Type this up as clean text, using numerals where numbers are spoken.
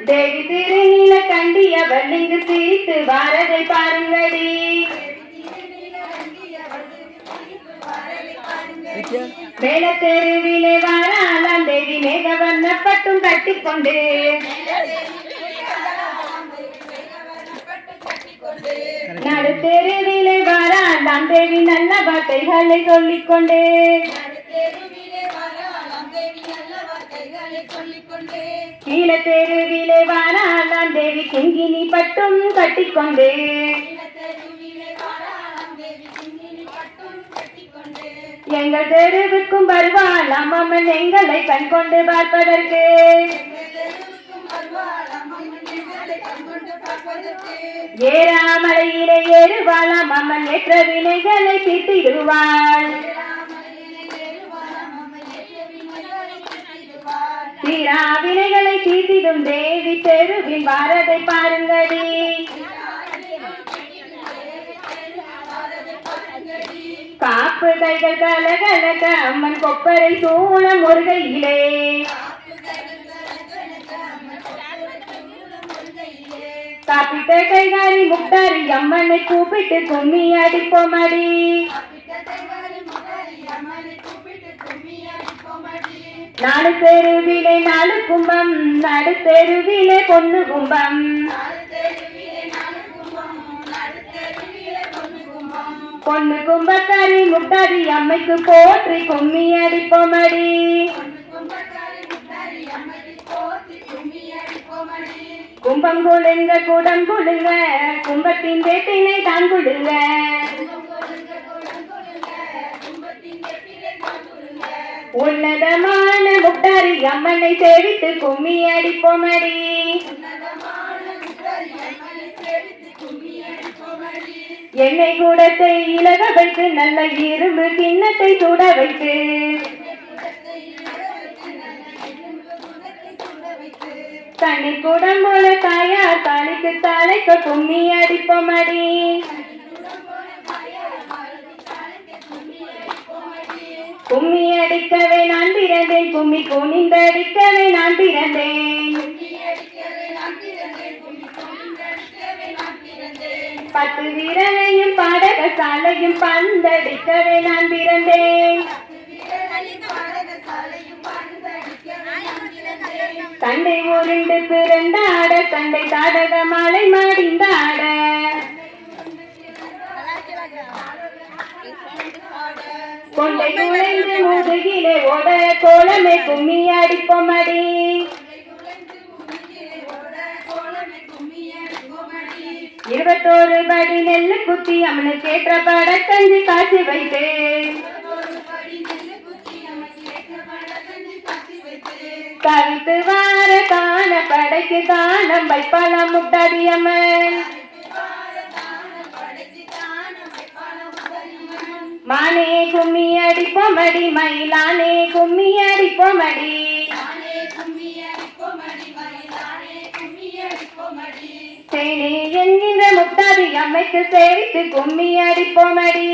தேவி திருநீல கண்டியவள் இங்கு சிரித்து வாரதை பாருங்கடி. மேல தெருவிலே வாராளாம் தேவி மேக வண்ண பட்டும் கட்டிக்கொண்டு. நடு தெருவிலே வாராளாம் தேவி நல்ல வார்த்தைகளை சொல்லிக்கொண்டு. கீழ தெருவிலே வாராளாம் தேவி கிங்கினி பட்டும் கட்டிக்கொண்டு. எங்கள் தெருவுக்கும் வருவாளாம் அம்மன் எங்களை கண் கொண்டு பார்ப்பதற்கு. ஏறாமலையிலே ஏறுவாளாம் அம்மன் ஏற்ற வினைகளை தீர்த்திடுவாள். தீரா வினைகளை தீர்த்திடும் தேவி தெருவில் வாரதை பாருங்கடி. காப்பு கைகள் கலகலக அம்மன் கொப்பரை சூளம் ஒரு கையிலே. காப்பிட்ட கைகாரி முட்டாரி அம்மனை கூப்பிட்டு கும்மி அடிப்போமடி. நாடு தெருவிலே நாலு கும்பம் நடு தெருவிலே பொண்ணு கும்பம். பொண்ணு கும்பக்காரி முட்டாரி அம்மைக்கு போற்றி கும்மி அடிப்போமடி. கும்பம் கொழுங்க குடம் கொழுங்க கும்பத்தின் வேட்டினை தான் கொழுங்க. உன்னதமான முட்டாரி அம்மனை சேவித்து கும்மி அடிப்போமடி. எண்ணெய் கூடத்தை இலக வைத்து நல்ல இரும்பு கிண்ணத்தை சுட வைத்து. தண்ணி கூடம் போல தாயார் தாலிக்கு தலைக்க கும்மி அடிப்போமடி. கும்மி அடிக்கவே நான் பிறந்தேன் கும்மி குனிந்து அடிக்கவே நான் பிறந்தேன். 10 வீரனையும் பாடக சாலையும் பந்தடிக்கவே நான் பிறந்தேன். தண்டை உருண்டு பிறந்தாட தண்டை தாடக மாலை மாடிந்தாட. கொண்டை குழைந்து முதுகிலே ஓட கோலமே கும்மி அடிப்போமடி. 21 படி நெல்லு குத்தி அம்மனுக்கு ஏற்ற பட கஞ்சி காய்ச்சி வைத்து. கவித்து வார காண படைக்கு காணம் வைப்பாளாம் முட்டாரி அம்மன். மானே கும்மி அடிப்போமடி மயிலானே கும்மி அடிப்போமடி. தேனே என்கின்ற முட்டாரி அம்மைக்கு சேவித்து கும்மி அடிப்போமடி.